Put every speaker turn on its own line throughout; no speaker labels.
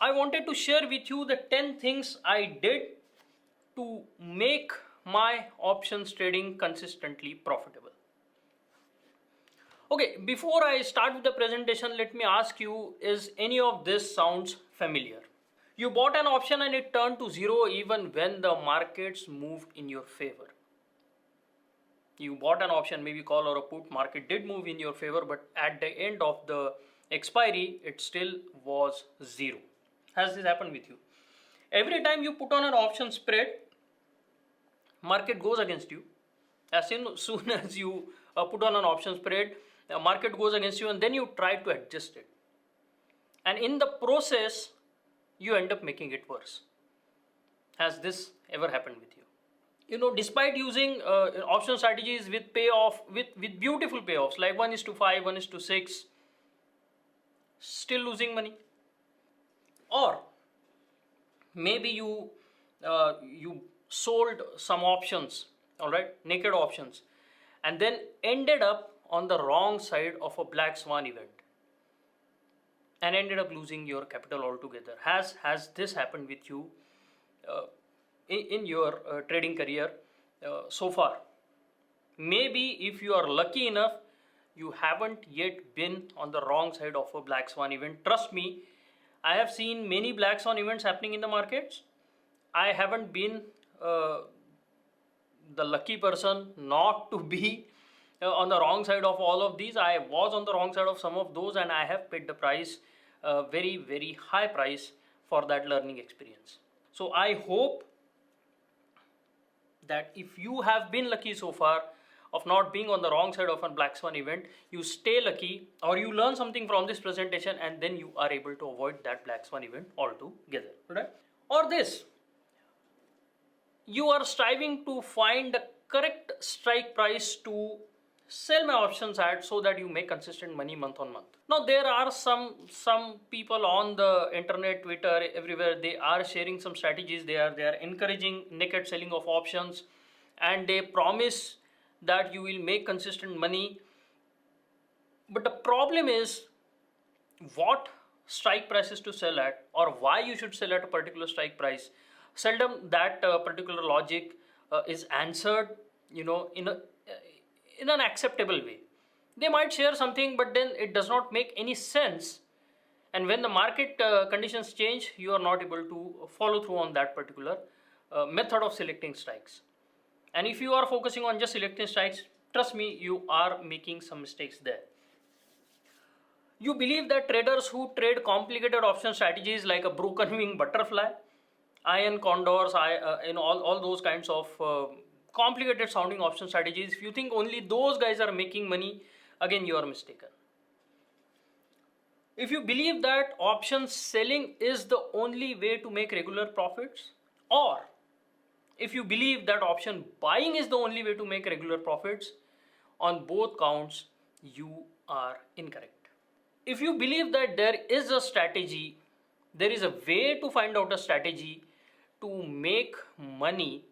I wanted to share with you the 10 things I did to make my options trading consistently profitable. Okay, before I start with the presentation, let me ask you, is any of this sounds familiar? You bought an option and it turned to zero even when the markets moved in your favor. You bought an option, maybe call or a put, market did move in your favor, but at the end of the expiry, it still was zero. Has this happened with you? Every time you put on an option spread, market goes against you. As soon as you put on an option spread, the market goes against you, and then you try to adjust it. And in the process, you end up making it worse. Has this ever happened with you? Despite using option strategies with payoff, with beautiful payoffs like 1:5, 1:6, still losing money. Or maybe you sold some options, all right, naked options, and then ended up on the wrong side of a black swan event and ended up losing your capital altogether. Has this happened with you in your trading career so far? Maybe if you are lucky enough, you haven't yet been on the wrong side of a black swan event. Trust me, I have seen many black swan events happening in the markets. I haven't been the lucky person not to be on the wrong side of all of these. I was on the wrong side of some of those, and I have paid the price, very, very high price for that learning experience. So I hope that if you have been lucky so far of not being on the wrong side of a black swan event, you stay lucky, or you learn something from this presentation, and then you are able to avoid that black swan event altogether, right? Or this, you are striving to find the correct strike price to sell my options at, so that you make consistent money month on month. Now there are some people on the internet, Twitter, everywhere, they are sharing some strategies. They are encouraging naked selling of options, and they promise that you will make consistent money. But the problem is, what strike prices to sell at, or why you should sell at a particular strike price. Seldom that particular logic is answered, in an acceptable way. They might share something, but then it does not make any sense. And when the market conditions change, you are not able to follow through on that particular method of selecting strikes. And if you are focusing on just selecting strikes, trust me, you are making some mistakes there. You believe that traders who trade complicated option strategies like a broken wing butterfly, iron condors, all those kinds of complicated sounding option strategies, if you think only those guys are making money, again you are mistaken. If you believe that option selling is the only way to make regular profits, or if you believe that option buying is the only way to make regular profits, on both counts you are incorrect. If you believe that there is a strategy, there is a way to find out a strategy to make money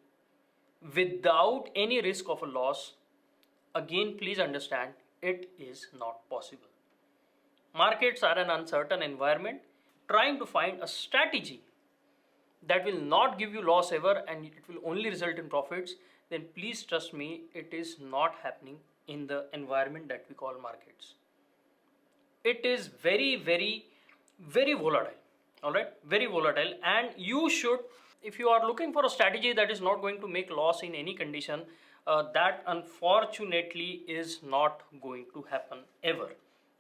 without any risk of a loss, again please understand, it is not possible. Markets are an uncertain environment. Trying to find a strategy that will not give you loss ever and it will only result in profits, then please trust me, it is not happening in the environment that we call markets. It is very, very, very volatile. All right, very volatile, and you should, if you are looking for a strategy that is not going to make loss in any condition, that unfortunately is not going to happen ever.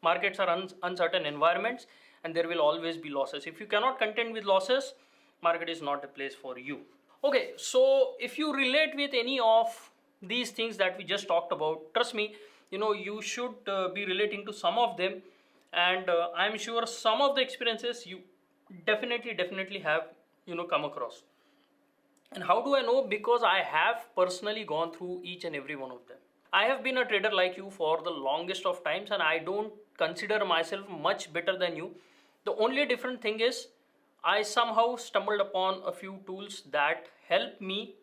Markets are uncertain environments, and there will always be losses. If you cannot contend with losses, market is not a place for you. Okay, so if you relate with any of these things that we just talked about, trust me, you should be relating to some of them, and I'm sure some of the experiences you definitely have come across. And how do I know? Because I have personally gone through each and every one of them. I have been a trader like you for the longest of times, and I don't consider myself much better than you. The only different thing is, I somehow stumbled upon a few tools that help me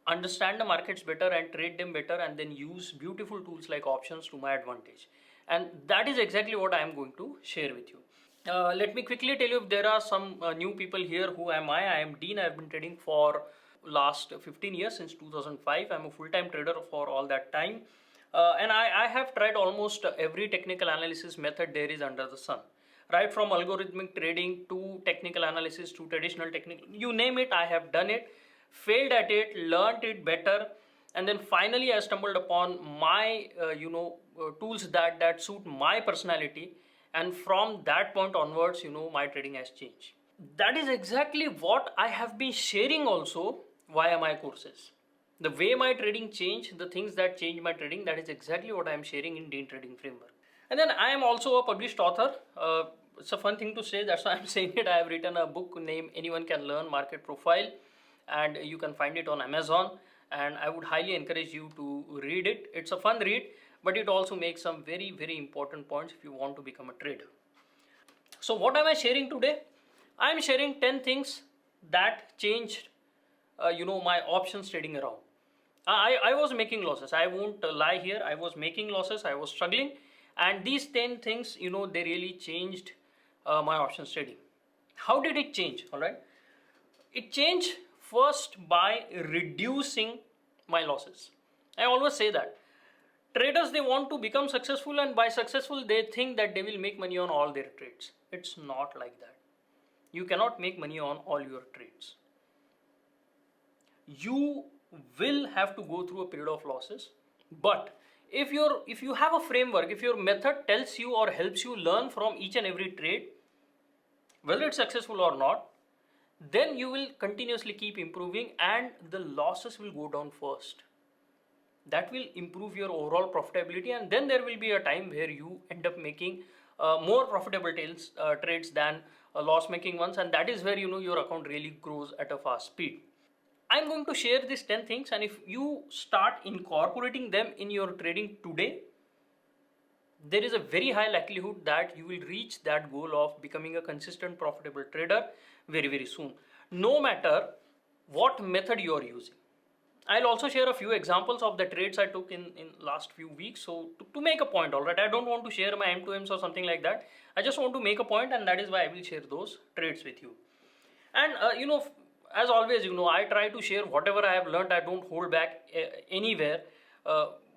understand the markets better and trade them better, and then use beautiful tools like options to my advantage. And that is exactly what I am going to share with you. Let me quickly tell you, if there are some new people here, who am I? I am Dean. I've been trading for last 15 years, since 2005. I'm a full-time trader for all that time. And I have tried almost every technical analysis method there is under the sun. Right from algorithmic trading to technical analysis to traditional technical, you name it, I have done it, failed at it, learned it better, and then finally I stumbled upon my tools that suit my personality, and from that point onwards, my trading has changed. That is exactly what I have been sharing also via my courses. The way my trading changed, the things that changed my trading, that is exactly what I am sharing in Dean Trading Framework. And then I am also a published author. It's a fun thing to say, that's why I'm saying it. I have written a book named Anyone Can Learn Market Profile, and you can find it on Amazon. And I would highly encourage you to read it. It's a fun read, but it also makes some very, very important points if you want to become a trader. So, what am I sharing today? I am sharing 10 things that changed, my options trading around. I was making losses. I won't lie here. I was making losses. I was struggling, and these 10 things, they really changed my options trading. How did it change? All right, it changed first by reducing my losses. I always say that traders, they want to become successful, and by successful they think that they will make money on all their trades. It's not like that. You cannot make money on all your trades. You will have to go through a period of losses, but if you have a framework, if your method tells you or helps you learn from each and every trade, whether it's successful or not, then you will continuously keep improving, and the losses will go down first. That will improve your overall profitability, and then there will be a time where you end up making more profitable trades than loss making ones, and that is where your account really grows at a fast speed. I'm going to share these 10 things, and if you start incorporating them in your trading today, there is a very high likelihood that you will reach that goal of becoming a consistent profitable trader very, very soon, no matter what method you are using. I'll also share a few examples of the trades I took in last few weeks. So to make a point, all right, I don't want to share my M2Ms or something like that. I just want to make a point, and that is why I will share those trades with you. And as always, I try to share whatever I have learned. I don't hold back anywhere.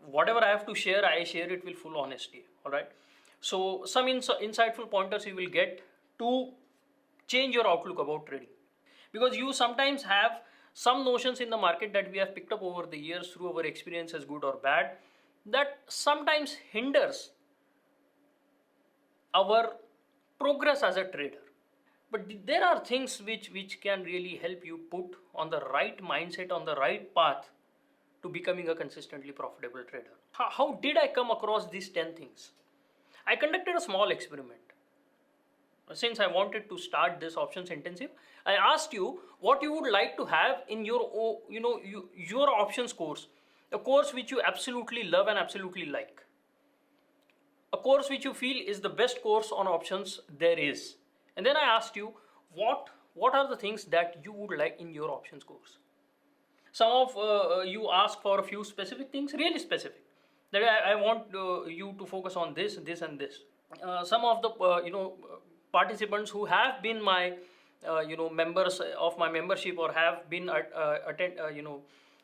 Whatever I have to share, I share it with full honesty. All right. So some insightful pointers you will get to change your outlook about trading, because you sometimes have some notions in the market that we have picked up over the years through our experiences, good or bad, that sometimes hinders our progress as a trader. But there are things which can really help you put on the right mindset, on the right path to becoming a consistently profitable trader. How did I come across these 10 things? I conducted a small experiment. Since I wanted to start this options intensive, I asked you what you would like to have in your your options course, a course which you absolutely love and absolutely like, a course which you feel is the best course on options there is. And then I asked you what are the things that you would like in your options course. Some of you ask for a few specific things, really specific, that I want you to focus on this, this, and this. Some of the participants who have been my members of my membership, or have been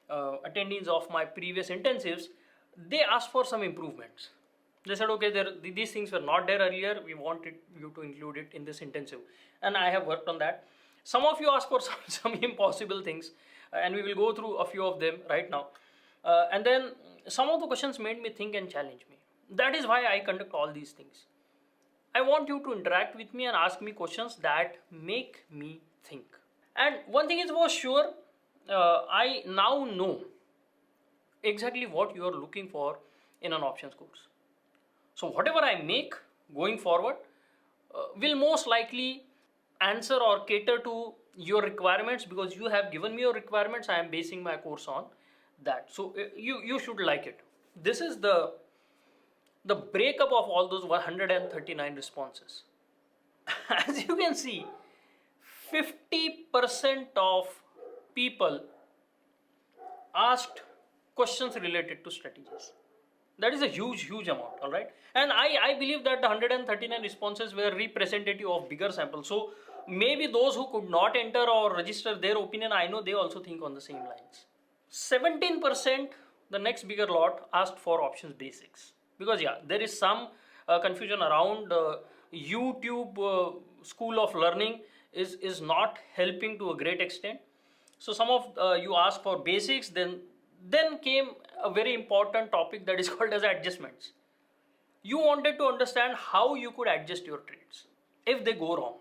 attendees of my previous intensives, they asked for some improvements. They said, okay, these things were not there earlier, we wanted you to include it in this intensive, and I have worked on that. Some of you asked for some impossible things, and we will go through a few of them right now. And then some of the questions made me think and challenge me. That is why I conduct all these things. I want you to interact with me and ask me questions that make me think. And one thing is for sure, I now know exactly what you are looking for in an options course. So whatever I make going forward will most likely answer or cater to your requirements, because you have given me your requirements. I am basing my course on that. So you should like it. This is the breakup of all those 139 responses. As you can see, 50% of people asked questions related to strategies. That is a huge amount, all right? And I believe that the 139 responses were representative of bigger sample. So maybe those who could not enter or register their opinion, I know they also think on the same lines. 17%, the next bigger lot, asked for options basics. Because yeah, there is some confusion around YouTube school of learning is not helping to a great extent. So some of you asked for basics, then came a very important topic that is called as adjustments. You wanted to understand how you could adjust your trades if they go wrong.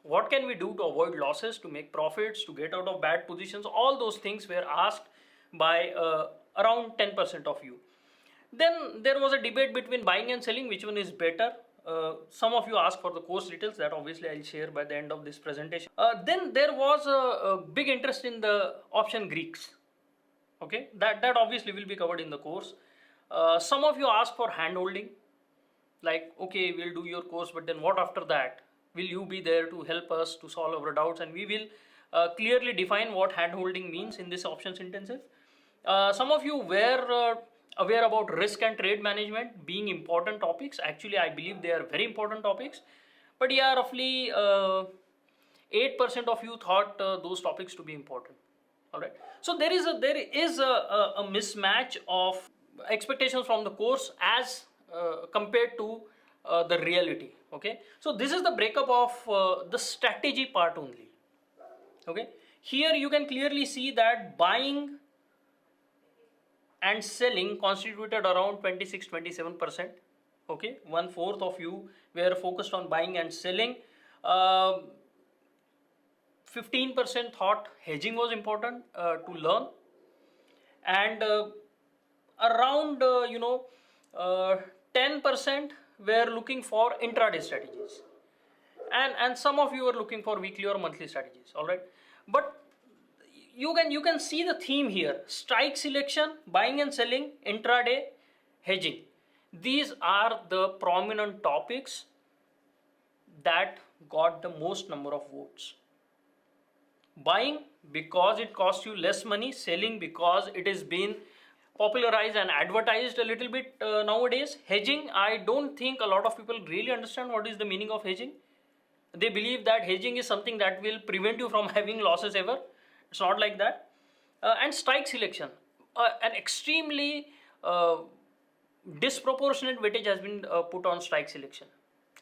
What can we do to avoid losses, to make profits, to get out of bad positions? All those things were asked by around 10% of you. Then there was a debate between buying and selling, which one is better. Some of you asked for the course details, that obviously I'll share by the end of this presentation. Then there was a big interest in the option Greeks. Okay, that obviously will be covered in the course. Some of you asked for hand holding, like, okay, we'll do your course, but then what after that? Will you be there to help us to solve our doubts? And we will clearly define what hand holding means in this options intensive. Some of you were aware about risk and trade management being important topics. Actually, I believe they are very important topics. But yeah, roughly 8% of you thought those topics to be important. All right. So there is a mismatch of expectations from the course as compared to the reality. Okay. So this is the breakup of the strategy part only. Okay. Here you can clearly see that buying and selling constituted around 26-27%. Okay, 1/4 of you were focused on buying and selling. 15% thought hedging was important to learn, and around 10% were looking for intraday strategies, and some of you were looking for weekly or monthly strategies. All right, but you can see the theme here: strike selection, buying and selling, intraday, hedging. These are the prominent topics that got the most number of votes. Buying because it costs you less money, selling because it has been popularized and advertised a little bit nowadays. Hedging, I don't think a lot of people really understand what is the meaning of hedging. They believe that hedging is something that will prevent you from having losses ever. It's not like that. And strike selection, an extremely disproportionate weightage has been put on strike selection,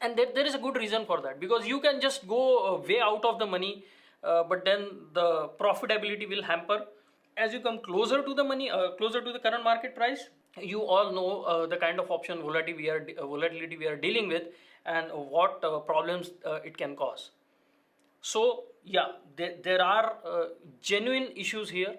and there is a good reason for that, because you can just go way out of the money, but then the profitability will hamper. As you come closer to the money, closer to the current market price, you all know the kind of option volatility we are dealing with, and what problems it can cause. So yeah, there are genuine issues here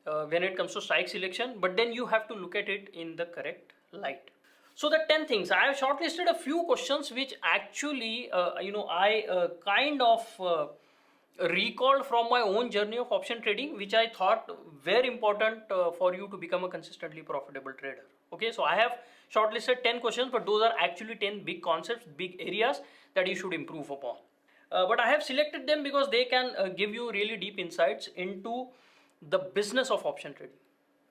when it comes to strike selection, but then you have to look at it in the correct light. So the 10 things, I have shortlisted a few questions which actually I kind of recalled from my own journey of option trading, which I thought very important for you to become a consistently profitable trader. Okay, so I have shortlisted 10 questions, but those are actually 10 big concepts, big areas that you should improve upon. But I have selected them because they can give you really deep insights into the business of option trading.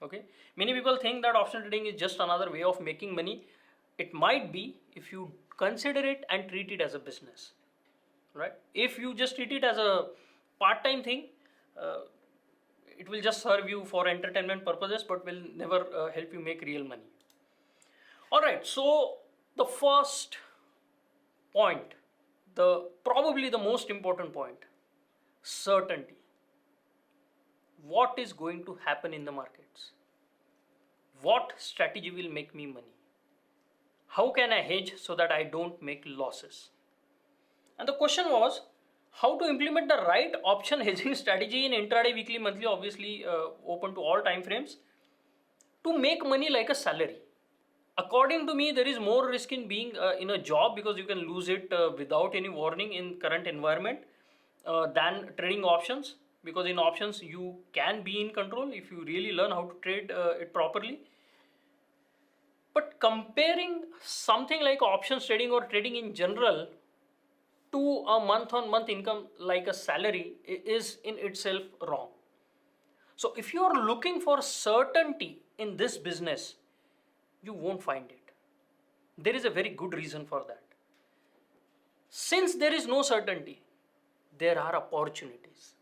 Okay, many people think that option trading is just another way of making money. It might be if you consider it and treat it as a business, right? If you just treat it as a part-time thing, it will just serve you for entertainment purposes, but will never help you make real money. All right, so the first point, probably the most important point, certainty. What is going to happen in the markets? What strategy will make me money? How can I hedge so that I don't make losses? And the question was how to implement the right option hedging strategy in intraday, weekly, monthly, obviously open to all time frames, to make money like a salary. According to me, there is more risk in being in a job, because you can lose it without any warning in current environment, than trading options, because in options you can be in control if you really learn how to trade it properly. But comparing something like options trading or trading in general to a month-on-month income like a salary is in itself wrong. So if you are looking for certainty in this business, You won't find it. There is a very good reason for that. Since there is no certainty, there are opportunities.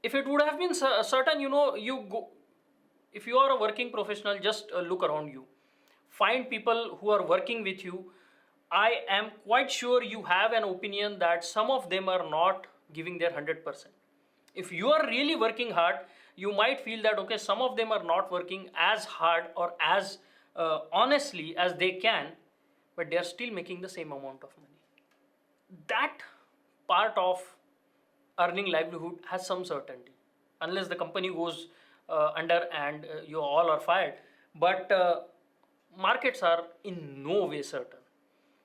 If it would have been certain, you go, if you are a working professional, just look around you. Find people who are working with you. I am quite sure you have an opinion that some of them are not giving their 100%. If you are really working hard, you might feel that, okay, some of them are not working as hard or as honestly as they can, but they are still making the same amount of money. That part of earning livelihood has some certainty, unless the company goes under and you all are fired. But markets are in no way certain.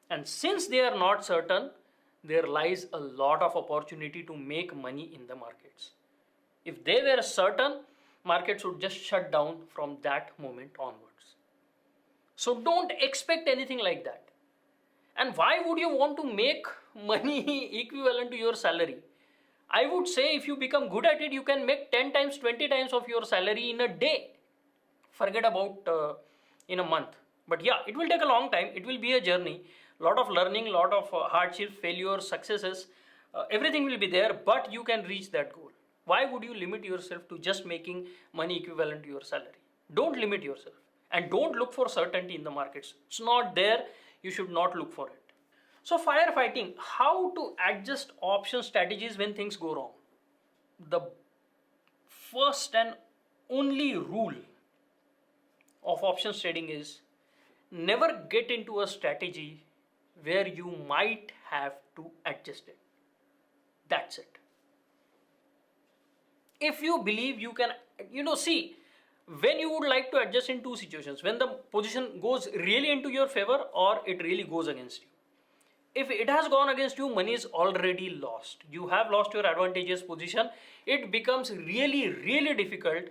And since they are not certain, there lies a lot of opportunity to make money in the markets. If they were certain, markets would just shut down from that moment onwards. So don't expect anything like that. And why would you want to make money equivalent to your salary? I would say if you become good at it, you can make 10 times, 20 times of your salary in a day. Forget about in a month. But yeah, it will take a long time. It will be a journey. Lot of learning, lot of hardships, failures, successes. Everything will be there, but you can reach that goal. Why would you limit yourself to just making money equivalent to your salary? Don't limit yourself. And don't look for certainty in the markets. It's not there. You should not look for it. So firefighting, how to adjust option strategies when things go wrong. The first and only rule of options trading is never get into a strategy where you might have to adjust it. That's it. If you believe you can, see, when you would like to adjust in two situations, when the position goes really into your favor or it really goes against you. If it has gone against you, money is already lost. You have lost your advantageous position. It becomes really, really difficult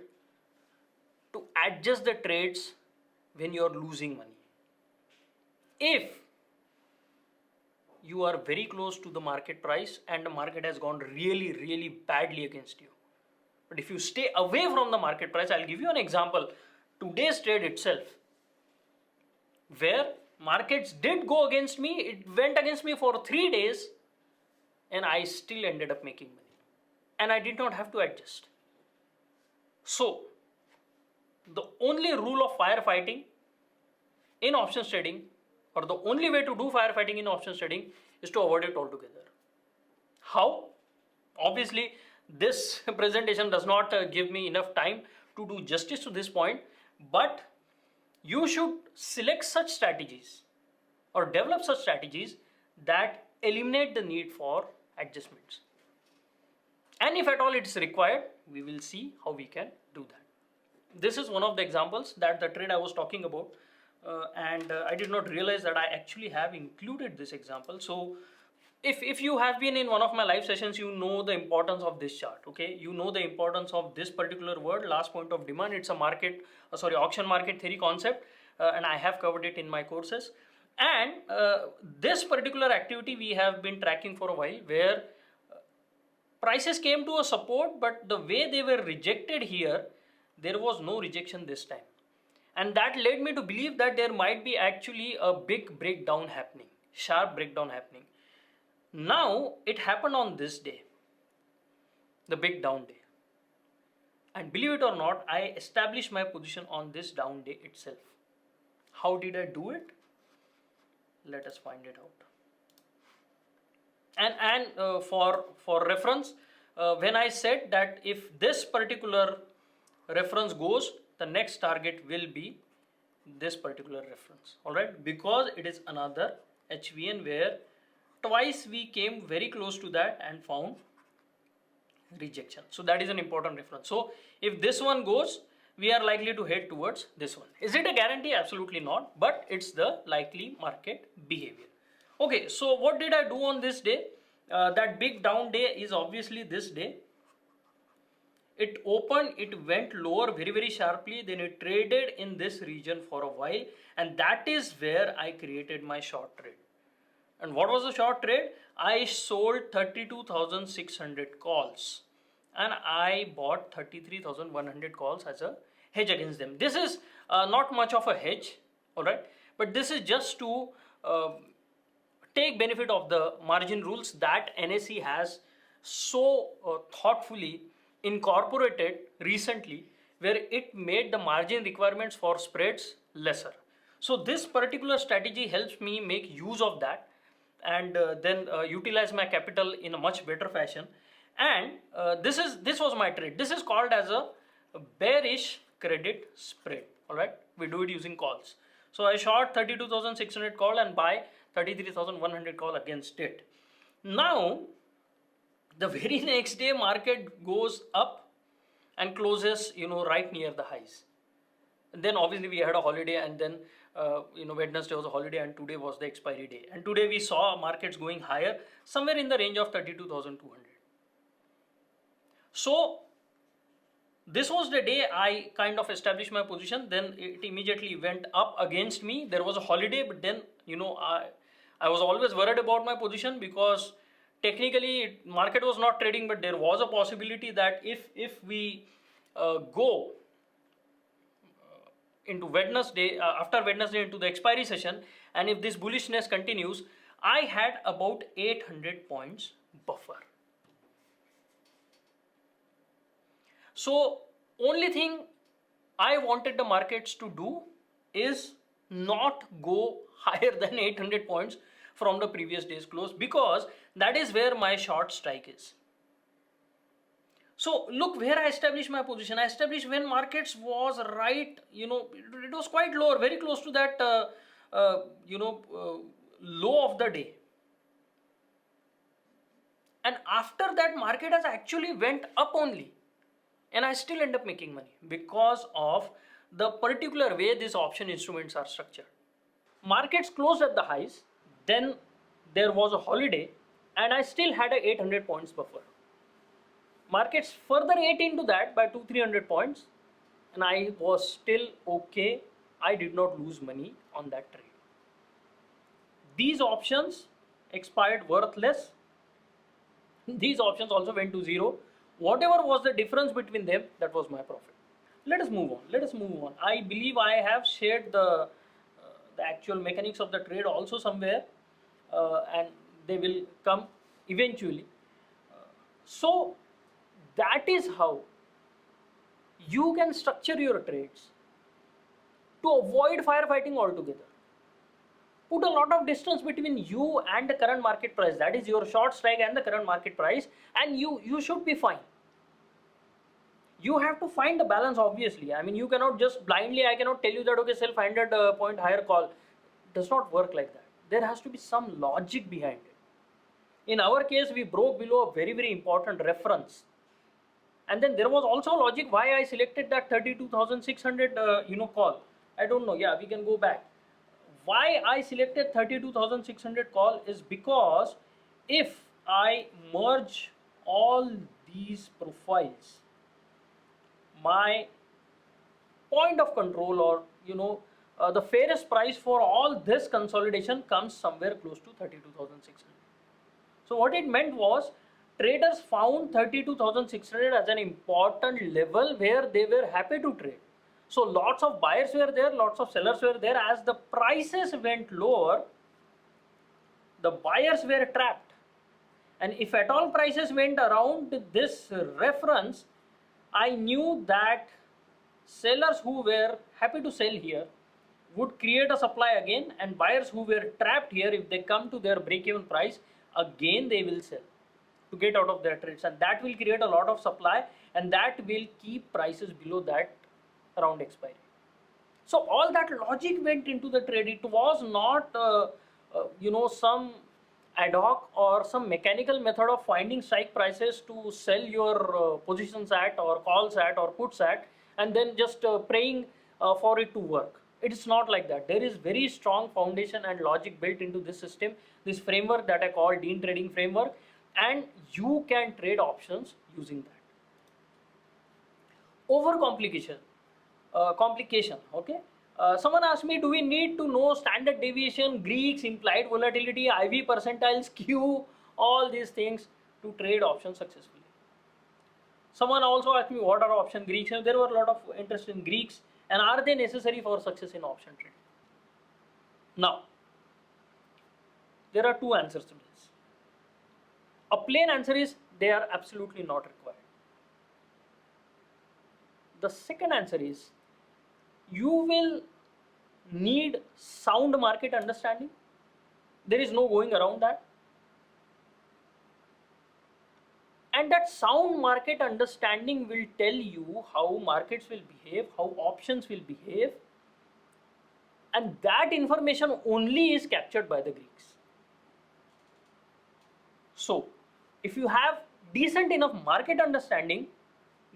to adjust the trades when you are losing money. If you are very close to the market price and the market has gone really, really badly against you. But if you stay away from the market price, I'll give you an example. Today's trade itself, where markets did go against me, it went against me for 3 days and I still ended up making money. And I did not have to adjust. So, the only rule of firefighting in options trading, or the only way to do firefighting in options trading, is to avoid it altogether. How? Obviously, this presentation does not give me enough time to do justice to this point, but you should select such strategies or develop such strategies that eliminate the need for adjustments. And if at all it is required, we will see how we can do that. This is one of the examples that the trade I was talking about, and I did not realize that I actually have included this example. So if you have been in one of my live sessions, you know the importance of this chart. Okay, you know the importance of this particular word, last point of demand. It's a auction market theory concept, and I have covered it in my courses. And this particular activity we have been tracking for a while, where prices came to a support, but the way they were rejected here, there was no rejection this time. And that led me to believe that there might be actually a big breakdown happening, sharp breakdown happening. Now, it happened on this day, the big down day. And believe it or not, I established my position on this down day itself. How did I do it? Let us find it out. And for reference, when I said that if this particular reference goes, the next target will be this particular reference. Alright, because it is another HVN where twice we came very close to that and found rejection. So that is an important reference. So if this one goes, we are likely to head towards this one. Is it a guarantee? Absolutely not, but it's the likely market behavior. Okay, so what did I do on this day? That big down day is obviously this day. It opened, it went lower very, very sharply, then it traded in this region for a while, and that is where I created my short trade. And what was the short trade? I sold 32,600 calls and I bought 33,100 calls as a hedge against them. This is not much of a hedge, all right, but this is just to take benefit of the margin rules that NSE has so thoughtfully incorporated recently, where it made the margin requirements for spreads lesser. So this particular strategy helps me make use of that, and then utilize my capital in a much better fashion. And this was my trade. This is called as a bearish credit spread. All right, we do it using calls. So I short 32,600 call and buy 33,100 call against it. Now the very next day market goes up and closes, right near the highs. And then obviously we had a holiday, and then Wednesday was a holiday, and today was the expiry day. And today we saw markets going higher, somewhere in the range of 32,200. So this was the day I kind of established my position. Then it immediately went up against me. There was a holiday, but then I was always worried about my position, because technically market was not trading, but there was a possibility that if we go into Wednesday, after Wednesday into the expiry session, and if this bullishness continues, I had about 800 points buffer. So only thing I wanted the markets to do is not go higher than 800 points from the previous day's close, because that is where my short strike is. So look where I established my position. I established when markets was right, it was quite lower, very close to that, low of the day. And after that, market has actually went up only. And I still end up making money because of the particular way these option instruments are structured. Markets closed at the highs, then there was a holiday, and I still had a 800 points buffer. Markets further ate into that by 200-300 points, and I was still okay. I did not lose money on that trade. These options expired worthless. These options also went to zero. Whatever was the difference between them, that was my profit. Let us move on. I believe I have shared the actual mechanics of the trade also somewhere, and they will come eventually. So that is how you can structure your trades to avoid firefighting altogether. Put a lot of distance between you and the current market price, that is your short strike and the current market price, and you should be fine. You have to find the balance, obviously. I mean, you cannot just blindly, I cannot tell you that, okay, sell 500 point higher call. It does not work like that. There has to be some logic behind it. In our case, we broke below a very, very important reference. And then there was also logic why I selected that 32,600 call. I don't know. Yeah, we can go back. Why I selected 32,600 call is because if I merge all these profiles, my point of control, or the fairest price for all this consolidation comes somewhere close to 32,600. So what it meant was, traders found 32,600 as an important level where they were happy to trade. So lots of buyers were there, lots of sellers were there. As the prices went lower, the buyers were trapped. And if at all prices went around this reference, I knew that sellers who were happy to sell here would create a supply again, and buyers who were trapped here, if they come to their break-even price, again they will sell to get out of their trades, and that will create a lot of supply, and that will keep prices below that around expiry. So all that logic went into the trade. It was not some ad hoc or some mechanical method of finding strike prices to sell your positions at, or calls at, or puts at, and then just praying for it to work. It is not like that. There is very strong foundation and logic built into this system, this framework that I call Dean Trading Framework, and you can trade options using that. Overcomplication, complication, okay? Someone asked me, do we need to know standard deviation, Greeks, implied volatility, IV percentiles, Q, all these things to trade options successfully? Someone also asked me what are option Greeks, and there were a lot of interest in Greeks, and are they necessary for success in option trading? Now, there are two answers to this. A plain answer is they are absolutely not required. The second answer is you will need sound market understanding. There is no going around that. And that sound market understanding will tell you how markets will behave, how options will behave, and that information only is captured by the Greeks. So, if you have decent enough market understanding,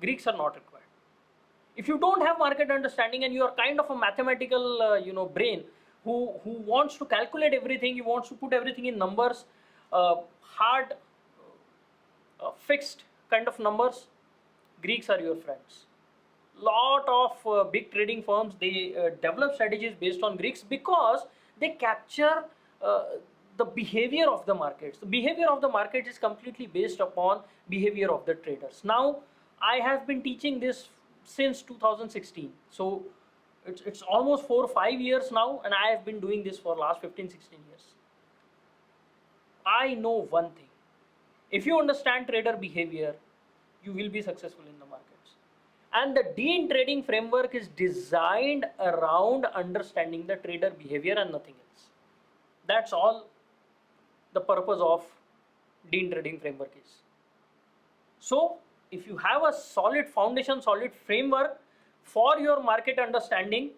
Greeks are not required. If you don't have market understanding and you are kind of a mathematical brain who wants to calculate everything, you wants to put everything in numbers, hard fixed kind of numbers, Greeks are your friends. Lot of big trading firms, they develop strategies based on Greeks because they capture the behavior of the markets. The behavior of the market is completely based upon behavior of the traders. Now, I have been teaching this since 2016, so it's almost 4 or 5 years now, and I have been doing this for last 15-16 years. I know one thing: if you understand trader behavior, you will be successful in the markets. And the Dean trading framework is designed around understanding the trader behavior and nothing else. That's all the purpose of Dean trading framework is. So, if you have a solid foundation, solid framework for your market understanding,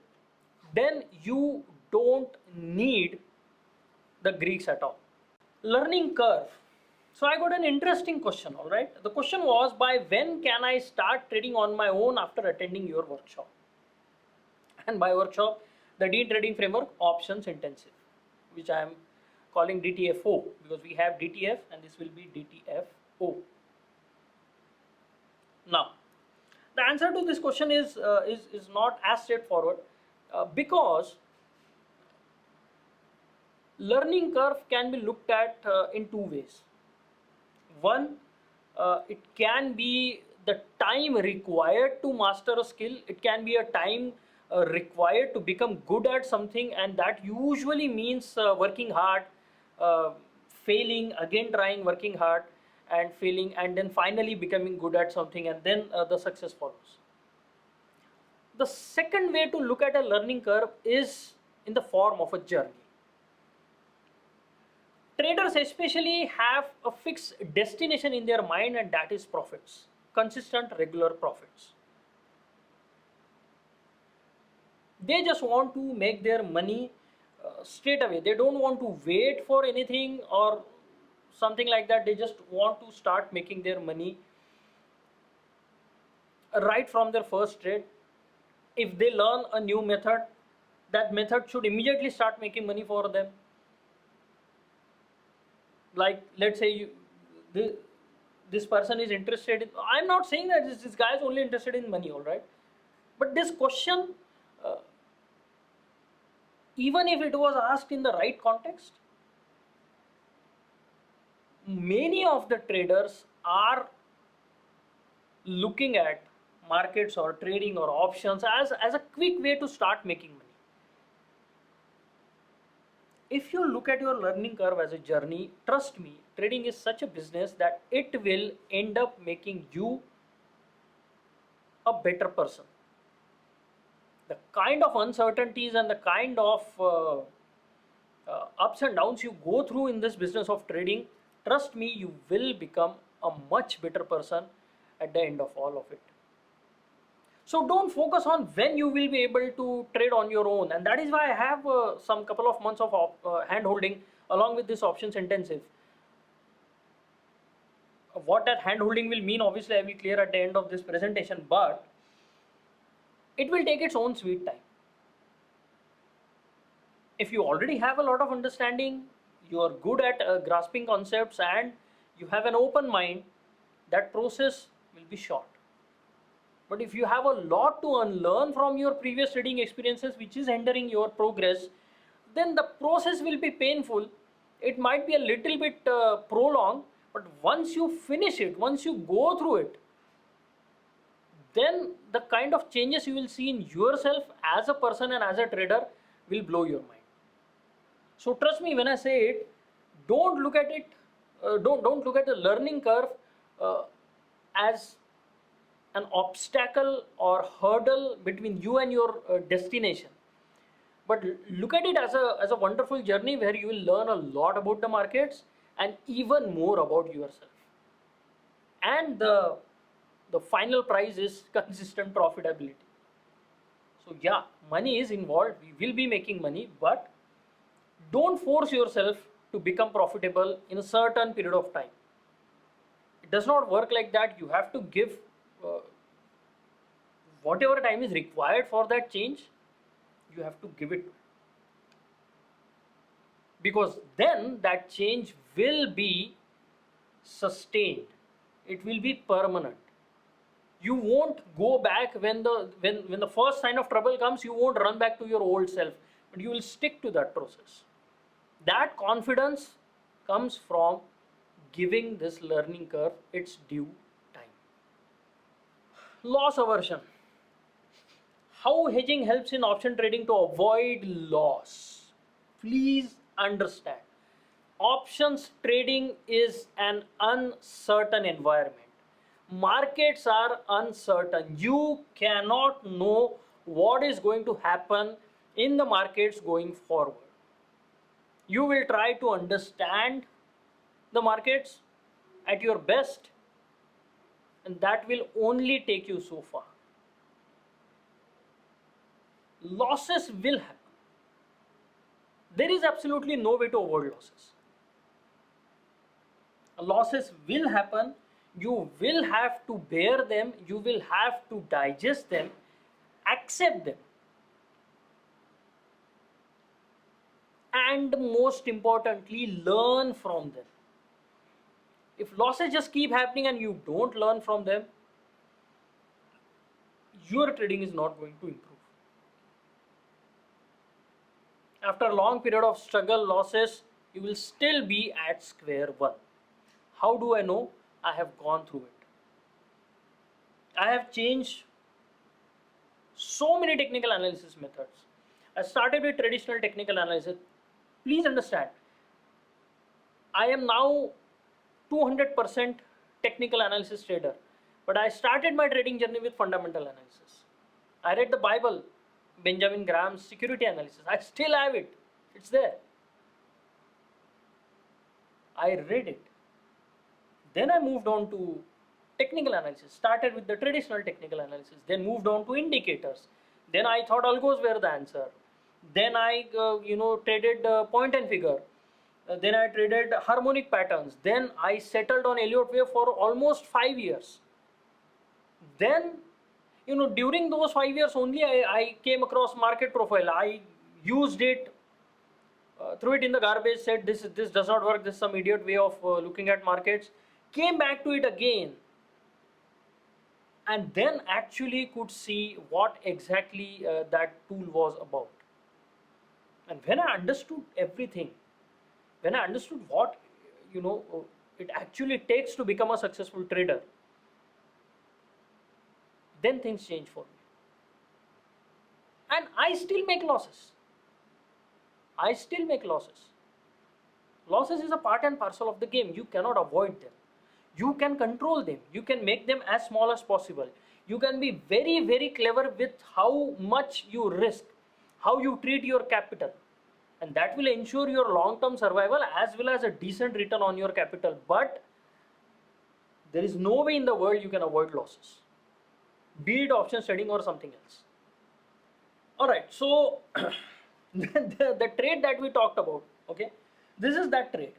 then you don't need the Greeks at all. Learning curve. So I got an interesting question, all right. The question was, by when can I start trading on my own after attending your workshop? And by workshop, the Dean trading framework options intensive, which I am calling DTFO, because we have DTF and this will be DTFO. Now, the answer to this question is not as straightforward because learning curve can be looked at in two ways. One, it can be the time required to master a skill. It can be a time required to become good at something, and that usually means working hard, failing, again trying, working hard, and failing, and then finally becoming good at something, and then the success follows. The second way to look at a learning curve is in the form of a journey. Traders especially have a fixed destination in their mind, and that is profits, consistent, regular profits. They just want to make their money straight away. They don't want to wait for anything or something like that. They just want to start making their money right from their first trade. If they learn a new method, that method should immediately start making money for them. Like, let's say this person is interested in, I'm not saying that this guy is only interested in money, all right, but this question, even if it was asked in the right context, many of the traders are looking at markets or trading or options as a quick way to start making money. If you look at your learning curve as a journey, trust me, trading is such a business that it will end up making you a better person. The kind of uncertainties and the kind of ups and downs you go through in this business of trading, trust me, you will become a much better person at the end of all of it. So don't focus on when you will be able to trade on your own, and that is why I have some couple of months of hand holding along with this options intensive. What that hand holding will mean, obviously I will clear at the end of this presentation, but it will take its own sweet time. If you already have a lot of understanding, you are good at grasping concepts, and you have an open mind, that process will be short. But if you have a lot to unlearn from your previous trading experiences, which is hindering your progress, then the process will be painful. It might be a little bit prolonged, but once you finish it, once you go through it, then the kind of changes you will see in yourself as a person and as a trader will blow your mind. So trust me when I say it, don't look at it, don't look at the learning curve uh, as an obstacle or hurdle between you and your destination, but look at it as a wonderful journey where you will learn a lot about the markets and even more about yourself. And the final prize is consistent profitability. So yeah, money is involved, we will be making money, but don't force yourself to become profitable in a certain period of time. It does not work like that. You have to give uh, whatever time is required for that change, you have to give it, because then that change will be sustained, it will be permanent. You won't go back when the first sign of trouble comes, you won't run back to your old self, but you will stick to that process. That confidence comes from giving this learning curve its due time. Loss aversion. How hedging helps in option trading to avoid loss? Please understand. Options trading is an uncertain environment. Markets are uncertain. You cannot know what is going to happen in the markets going forward. You will try to understand the markets at your best, and that will only take you so far. Losses will happen. There is absolutely no way to avoid losses. Losses will happen. You will have to bear them. You will have to digest them, accept them, and most importantly, learn from them. If losses just keep happening and you don't learn from them, your trading is not going to improve. After a long period of struggle, losses, you will still be at square one. How do I know? I have gone through it. I have changed so many technical analysis methods. I started with traditional technical analysis. Please understand, I am now 200% technical analysis trader, but I started my trading journey with fundamental analysis. I read the Bible, Benjamin Graham's security analysis. I still have it. It's there. I read it. Then I moved on to technical analysis. Started with the traditional technical analysis. Then moved on to indicators. Then I thought algos were the answer. Then I, traded point and figure. Then I traded harmonic patterns. Then I settled on Elliott wave for almost 5 years. Then, during those 5 years only, I came across market profile. I used it, threw it in the garbage, said this does not work, this is some idiot way of looking at markets. Came back to it again, and then actually could see what exactly that tool was about. And when I understood everything, when I understood what it actually takes to become a successful trader, then things change for me. And I still make losses. I still make losses. Losses is a part and parcel of the game. You cannot avoid them. You can control them. You can make them as small as possible. You can be very, very clever with how much you risk, how you treat your capital. And that will ensure your long-term survival as well as a decent return on your capital. But there is no way in the world you can avoid losses, be it options trading or something else. Alright, so the trade that we talked about, okay, this is that trade.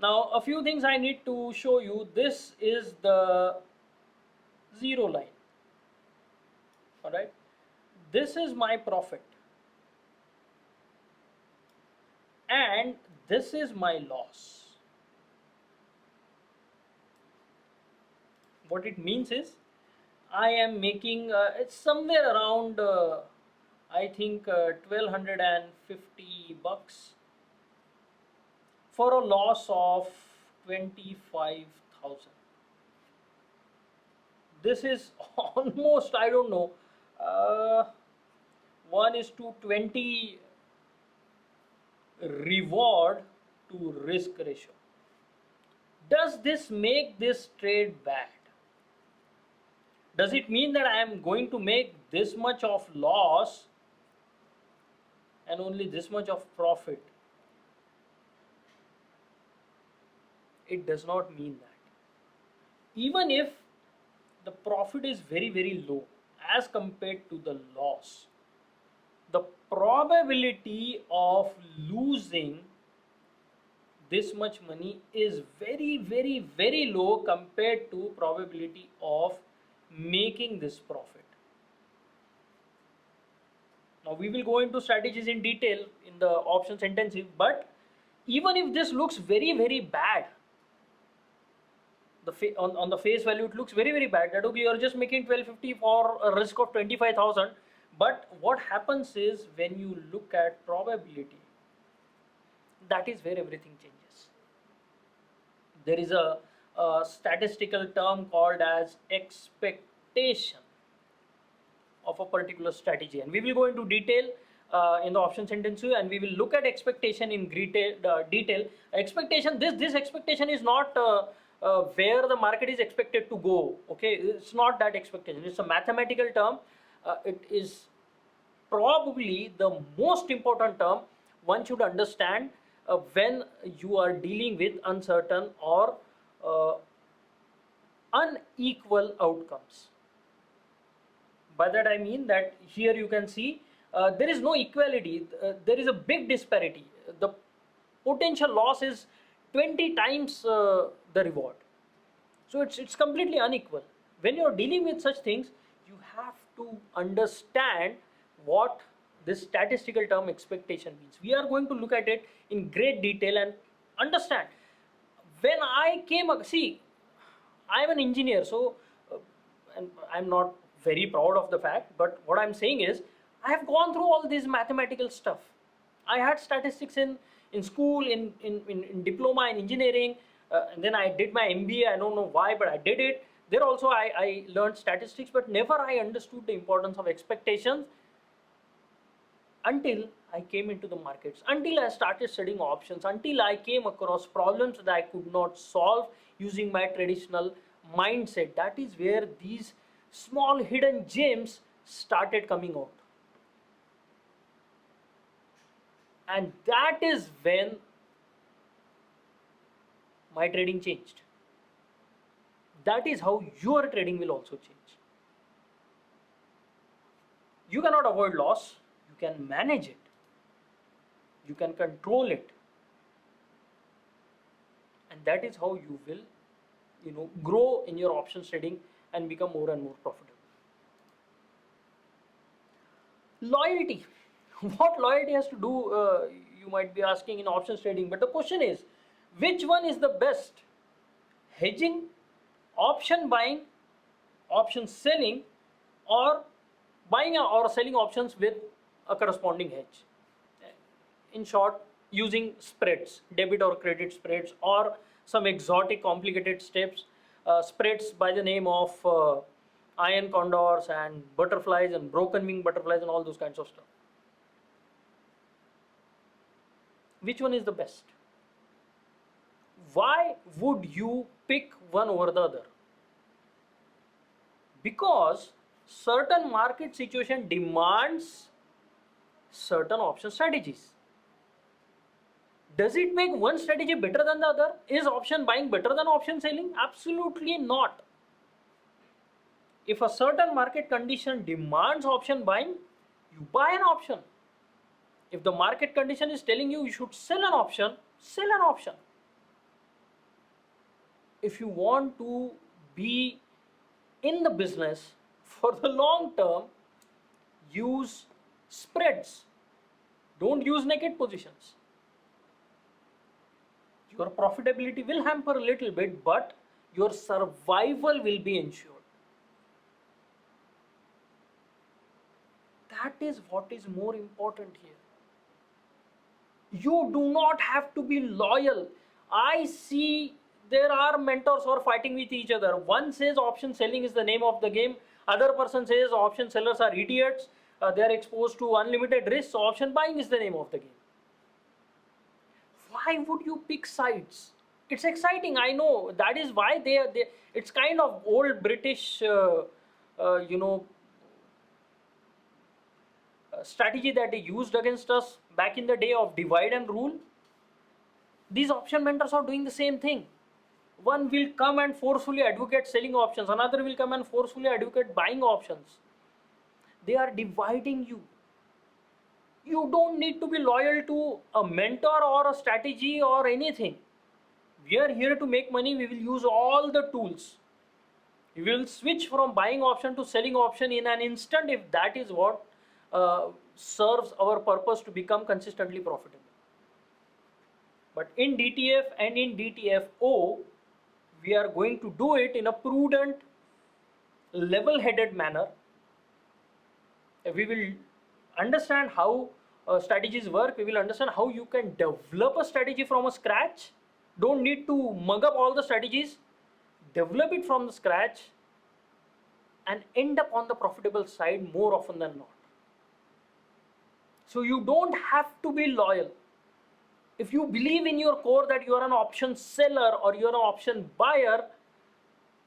Now a few things I need to show you. This is the zero line. Alright, this is my profit and this is my loss. What it means is I am making it's somewhere around I think 1250 bucks for a loss of 25,000. this is almost, I don't know, uh, 1 is to 20 reward to risk ratio. Does this make this trade bad? Does it mean that I am going to make this much of loss and only this much of profit? It does not mean that. Even if the profit is very, very low as compared to the loss, the probability of losing this much money is very, very, very low compared to probability of making this profit. Now we will go into strategies in detail in the options intensive, but even if this looks very, very bad, on the face value it looks very, very bad, that okay, you're just making 1250 for a risk of 25,000. But what happens is, when you look at probability, that is where everything changes. There is a statistical term called as expectation of a particular strategy, and we will go into detail in the options intensive, and we will look at expectation in detail. Expectation, this expectation is not where the market is expected to go. Okay, it's not that expectation. It's a mathematical term. It is probably the most important term one should understand when you are dealing with uncertain or unequal outcomes. By that I mean that here you can see there is no equality, there is a big disparity. The potential loss is 20 times the reward. So it's completely unequal. When you're dealing with such things, you have to understand what this statistical term expectation means. We are going to look at it in great detail and understand. When I came, see, I am an engineer, so and I'm not very proud of the fact, but what I'm saying is, I have gone through all this mathematical stuff. I had statistics in school, in diploma in engineering, and then I did my MBA. I don't know why, but I did it. There also I learned statistics, but never I understood the importance of expectations until I came into the markets, until I started studying options, until I came across problems that I could not solve using my traditional mindset. That is where these small hidden gems started coming out. And that is when my trading changed. That is how your trading will also change. You cannot avoid loss, you can manage it, you can control it, and that is how you will grow in your options trading and become more and more profitable. Loyalty. What loyalty has to do, you might be asking, in options trading, but the question is, which one is the best? Hedging, option buying, option selling, or buying or selling options with a corresponding hedge? In short, using spreads, debit or credit spreads, or some exotic complicated steps, spreads by the name of iron condors and butterflies and broken wing butterflies and all those kinds of stuff. Which one is the best? Why would you pick one over the other? Because certain market situation demands certain option strategies. Does it make one strategy better than the other? Is option buying better than option selling? Absolutely not. If a certain market condition demands option buying, you buy an option. If the market condition is telling you should sell an option, sell an option. If you want to be in the business for the long term, use spreads. Don't use naked positions. Your profitability will hamper a little bit, but your survival will be ensured. That is what is more important here. You do not have to be loyal. I see there are mentors who are fighting with each other. One says option selling is the name of the game. Other person says option sellers are idiots. They are exposed to unlimited risks. So option buying is the name of the game. Why would you pick sides? It's exciting, I know. That is why they it's kind of old British, strategy that they used against us back in the day of divide and rule. These option mentors are doing the same thing. One will come and forcefully advocate selling options, another will come and forcefully advocate buying options. They are dividing you. You don't need to be loyal to a mentor or a strategy or anything. We are here to make money. We will use all the tools. We will switch from buying option to selling option in an instant if that is what serves our purpose to become consistently profitable. But in DTF and in DTFO, we are going to do it in a prudent, level-headed manner. We will understand how strategies work. We will understand how you can develop a strategy from a scratch. Don't need to mug up all the strategies. Develop it from the scratch and end up on the profitable side more often than not. So you don't have to be loyal. If you believe in your core that you are an option seller or you are an option buyer,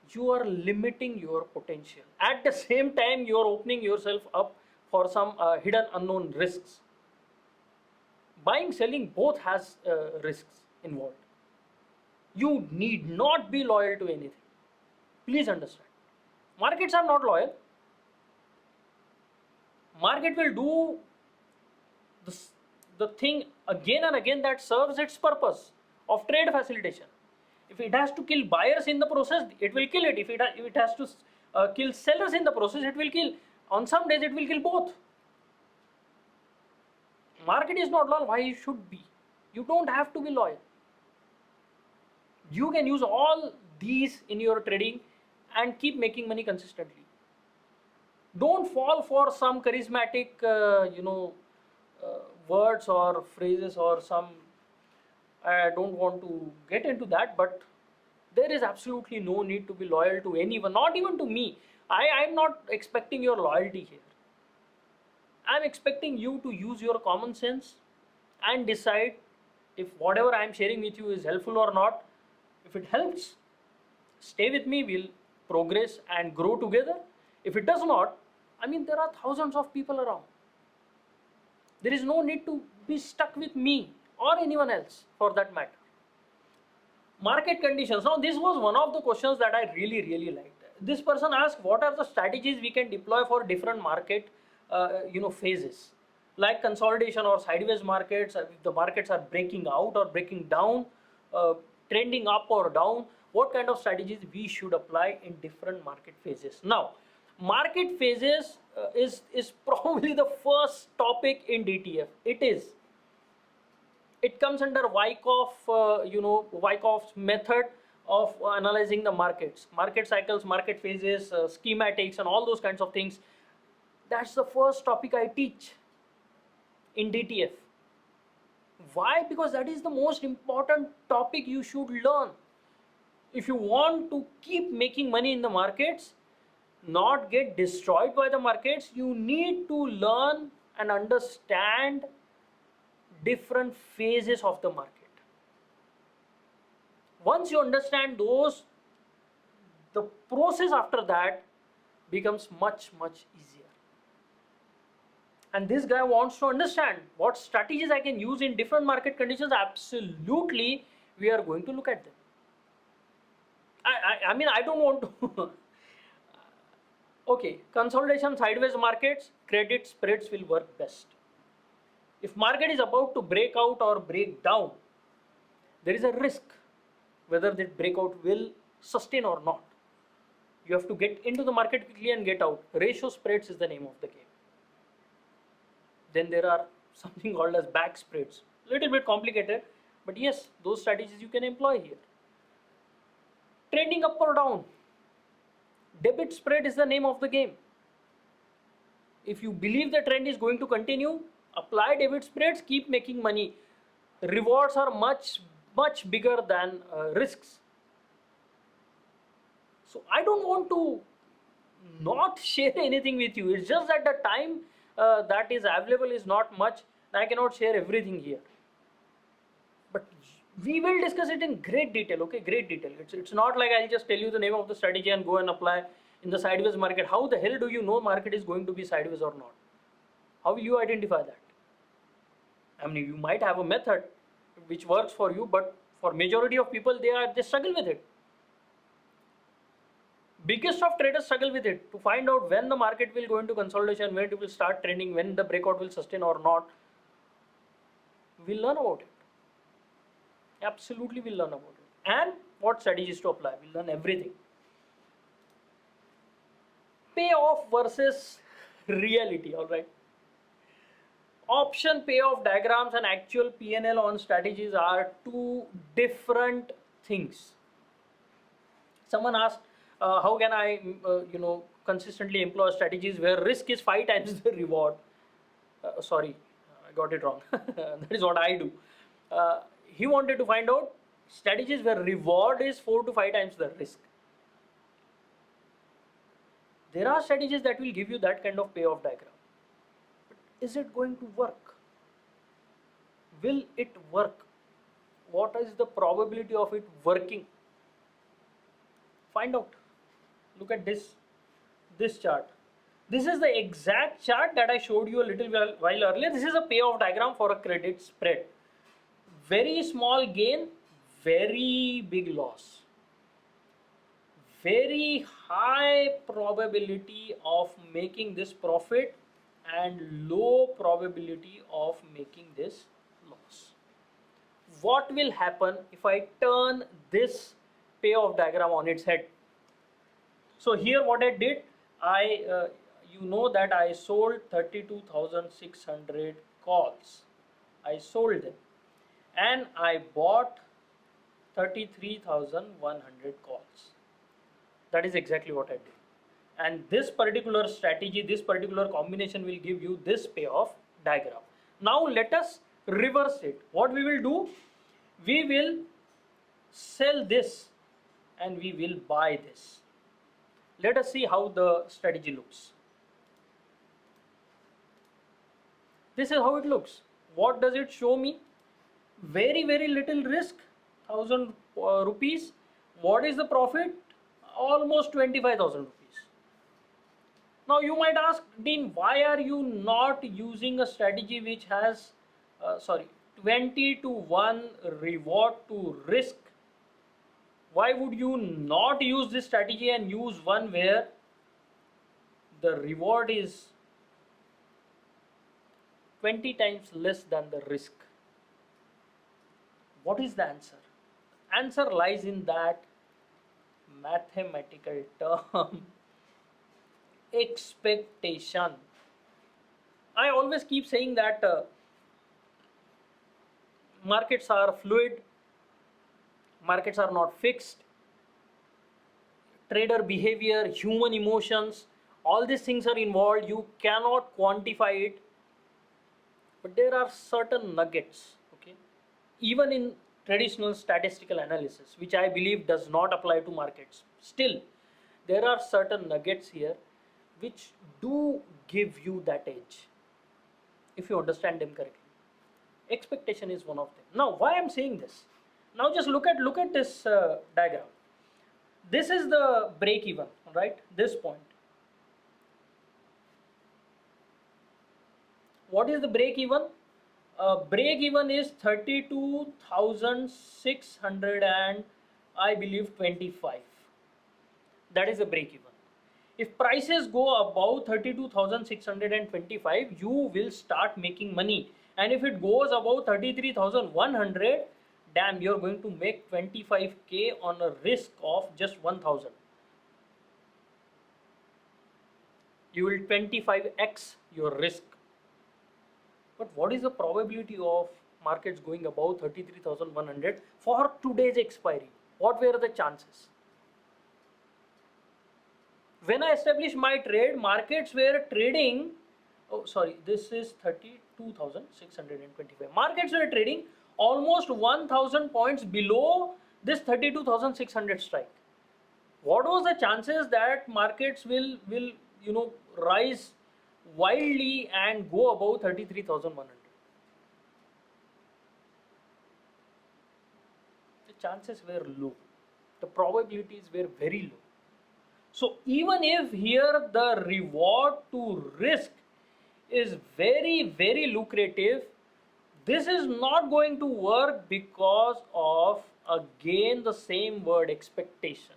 you are limiting your potential. At the same time, you are opening yourself up for some hidden unknown risks. Buying, selling both has risks involved. You need not be loyal to anything. Please understand. Markets are not loyal. Market will do the thing again and again that serves its purpose of trade facilitation. If it has to kill buyers in the process, it will kill it. If it has to kill sellers in the process, it will kill. On some days, it will kill both. Market is not loyal. Why it should be? You don't have to be loyal. You can use all these in your trading and keep making money consistently. Don't fall for some charismatic, words or phrases or some. I don't want to get into that, but there is absolutely no need to be loyal to anyone, not even to me. I'm not expecting your loyalty here. I'm expecting you to use your common sense and decide if whatever I'm sharing with you is helpful or not. If it helps, stay with me, we'll progress and grow together. If it does not, there are thousands of people around. There is no need to be stuck with me or anyone else for that matter. Market conditions. Now, this was one of the questions that I really liked. This person asked, what are the strategies we can deploy for different market phases, like consolidation or sideways markets, if the markets are breaking out or breaking down, trending up or down, what kind of strategies we should apply in different market phases. Now, market phases is probably the first topic in DTF. It comes under Wyckoff's method of analyzing the markets, market cycles, market phases, schematics, and all those kinds of things. That's the first topic I teach in DTF. Why? Because that is the most important topic you should learn. If you want to keep making money in the markets, not get destroyed by the markets, you need to learn and understand different phases of the market. Once you understand those, the process after that becomes much easier. And this guy wants to understand what strategies I can use in different market conditions. Absolutely, we are going to look at them. I don't want to. Okay, consolidation, sideways markets, credit spreads will work best. If market is about to break out or break down, there is a risk whether that breakout will sustain or not. You have to get into the market quickly and get out. Ratio spreads is the name of the game. Then there are something called as back spreads. Little bit complicated, but yes, those strategies you can employ here. Trending up or down. Debit spread is the name of the game. If you believe the trend is going to continue, apply debit spreads, keep making money. Rewards are much bigger than risks. So I don't want to not share anything with you. It's just that the time that is available is not much, and I cannot share everything here. But we will discuss it in great detail. Okay, great detail. It's not like I'll just tell you the name of the strategy and go and apply in the sideways market. How the hell do you know market is going to be sideways or not? How will you identify that? I mean, you might have a method which works for you, but for majority of people, they struggle with it. Biggest of traders struggle with it to find out when the market will go into consolidation, when it will start trending, when the breakout will sustain or not. We'll learn about it. Absolutely, we'll learn about it. And what strategies to apply. We'll learn everything. Payoff versus reality, alright. Option payoff diagrams and actual PNL on strategies are two different things. Someone asked, how can I, consistently employ strategies where risk is 5 times the reward? Sorry, I got it wrong. That is what I do. He wanted to find out strategies where reward is 4 to 5 times the risk. There are strategies that will give you that kind of payoff diagram. But is it going to work? Will it work? What is the probability of it working? Find out. Look at this chart. This is the exact chart that I showed you a little while earlier. This is a payoff diagram for a credit spread. Very small gain, very big loss. Very high probability of making this profit and low probability of making this loss. What will happen if I turn this payoff diagram on its head? So here what I did, you know that I sold 32,600 calls. I sold them and I bought 33,100 calls. That is exactly what I did. And this particular strategy, this particular combination will give you this payoff diagram. Now let us reverse it. What we will do, we will sell this and we will buy this. Let us see how the strategy looks. This is how it looks. What does it show me? Very little risk, 1,000 rupees. What is the profit? Almost 25,000 rupees. Now you might ask, Dean, why are you not using a strategy which has 20 to 1 reward to risk? Why would you not use this strategy and use one where the reward is 20 times less than the risk? What is the answer? Answer lies in that mathematical term, expectation. I always keep saying that markets are fluid, markets are not fixed. Trader behavior, human emotions, all these things are involved. You cannot quantify it, but there are certain nuggets, okay, even in traditional statistical analysis, which I believe does not apply to markets. Still, there are certain nuggets here which do give you that edge if you understand them correctly. Expectation is one of them. Now, why I'm saying this? Now, just look at this diagram. This is the break even, right? This point. What is the break even? Break even is 32,600 and I believe 25. That is the break even. If prices go above 32,625, you will start making money. And if it goes above 33,100, damn, you're going to make 25k on a risk of just 1,000. You will 25x your risk. But what is the probability of markets going above 33,100 for today's expiry? What were the chances? When I established my trade, markets were trading, this is 32,625. Markets were trading almost 1,000 points below this 32,600 strike. what was the chances that markets will rise wildly and go above 33,100? The chances were low. The probabilities were very low. So even if here the reward to risk is very, very lucrative, this is not going to work because of, again, the same word, expectation.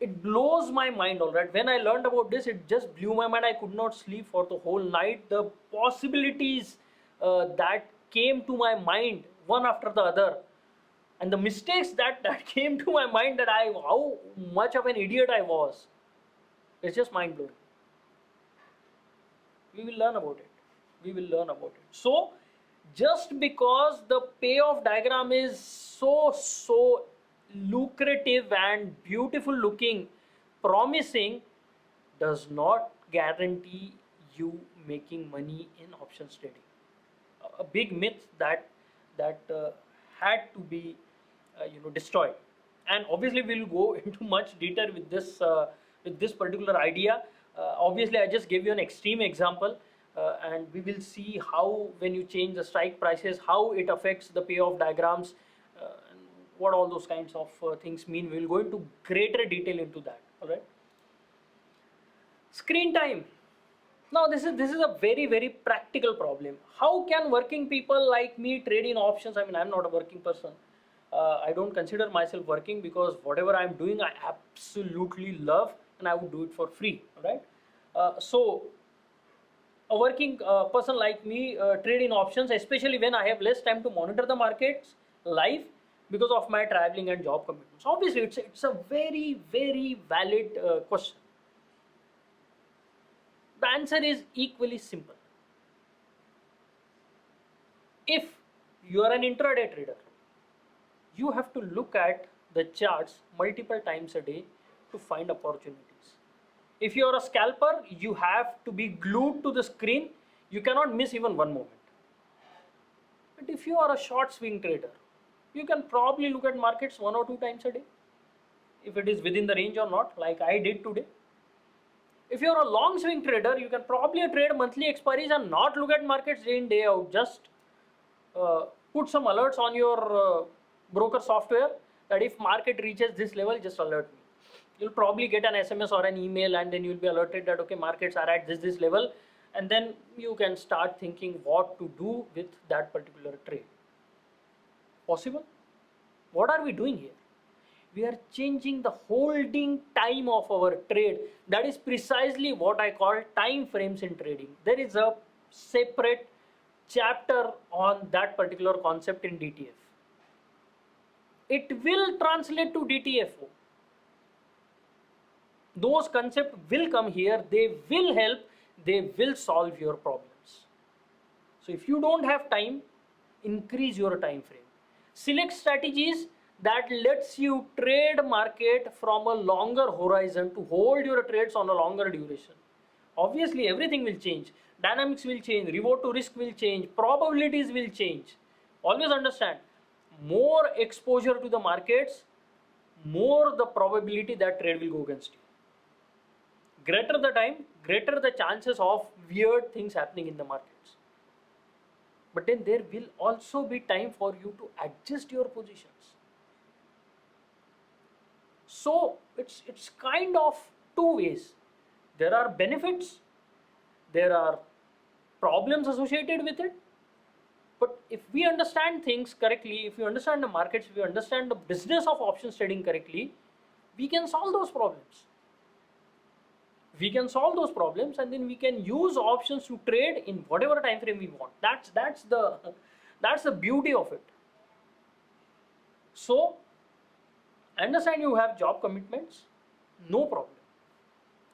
It blows my mind, all right. When I learned about this, it just blew my mind. I could not sleep for the whole night. The possibilities that came to my mind one after the other, and the mistakes that came to my mind, that how much of an idiot I was, it's just mind blowing. We will learn about it. We will learn about it. So just because the payoff diagram is so lucrative and beautiful looking, promising, does not guarantee you making money in options trading. A big myth that had to be destroyed. And obviously we'll go into much detail with this particular idea. Obviously I just gave you an extreme example, and we will see how, when you change the strike prices, how it affects the payoff diagrams, and what all those kinds of things mean. We will go into greater detail into that. All right. Screen time. Now this is a very, very practical problem. How can working people like me trade in options? I mean, I'm not a working person. I don't consider myself working, because whatever I'm doing I absolutely love, and I would do it for free. All right. So a working person like me trade in options, especially when I have less time to monitor the markets live because of my traveling and job commitments. Obviously it's a very, very valid question. The answer is equally simple. If you are an intraday trader, you have to look at the charts multiple times a day to find opportunities. If you are a scalper, you have to be glued to the screen. You cannot miss even one moment. But if you are a short swing trader, you can probably look at markets 1 or 2 times a day, if it is within the range or not, like I did today. If you are a long swing trader, you can probably trade monthly expiries and not look at markets day in day out. Just put some alerts on your broker software that if market reaches this level, just alert me. You'll probably get an SMS or an email, and then you'll be alerted that okay, markets are at this level, and then you can start thinking what to do with that particular trade. Possible? What are we doing here? We are changing the holding time of our trade. That is precisely what I call time frames in trading. There is a separate chapter on that particular concept in DTF. It will translate to DTFO. Those concepts will come here, they will help, they will solve your problems. So if you don't have time, increase your time frame. Select strategies that lets you trade market from a longer horizon, to hold your trades on a longer duration. Obviously everything will change, dynamics will change, reward to risk will change, probabilities will change. Always understand, more exposure to the markets, more the probability that trade will go against you. Greater the time, greater the chances of weird things happening in the markets. But then there will also be time for you to adjust your positions. So it's kind of two ways. There are benefits, there are problems associated with it. But if we understand things correctly, if we understand the markets, if we understand the business of options trading correctly, we can solve those problems. We can solve those problems, and then we can use options to trade in whatever time frame we want. That's the beauty of it. So understand you have job commitments, no problem.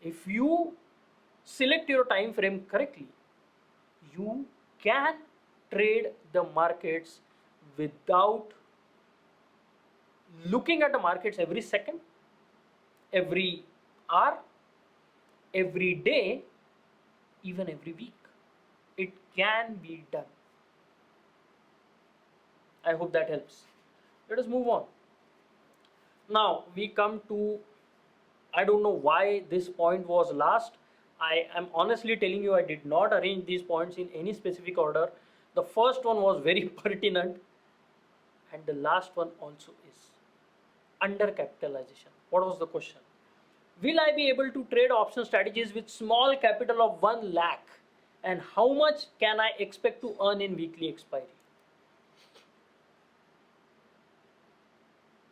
If you select your time frame correctly, you can trade the markets without looking at the markets every second, every hour, every day, even every week. It can be done. I hope that helps. Let us move on. Now we come to, I don't know why this point was last. I am honestly telling you, I did not arrange these points in any specific order. The first one was very pertinent, and the last one also is undercapitalization. What was the question? Will I be able to trade option strategies with small capital of 1 lakh? And how much can I expect to earn in weekly expiry?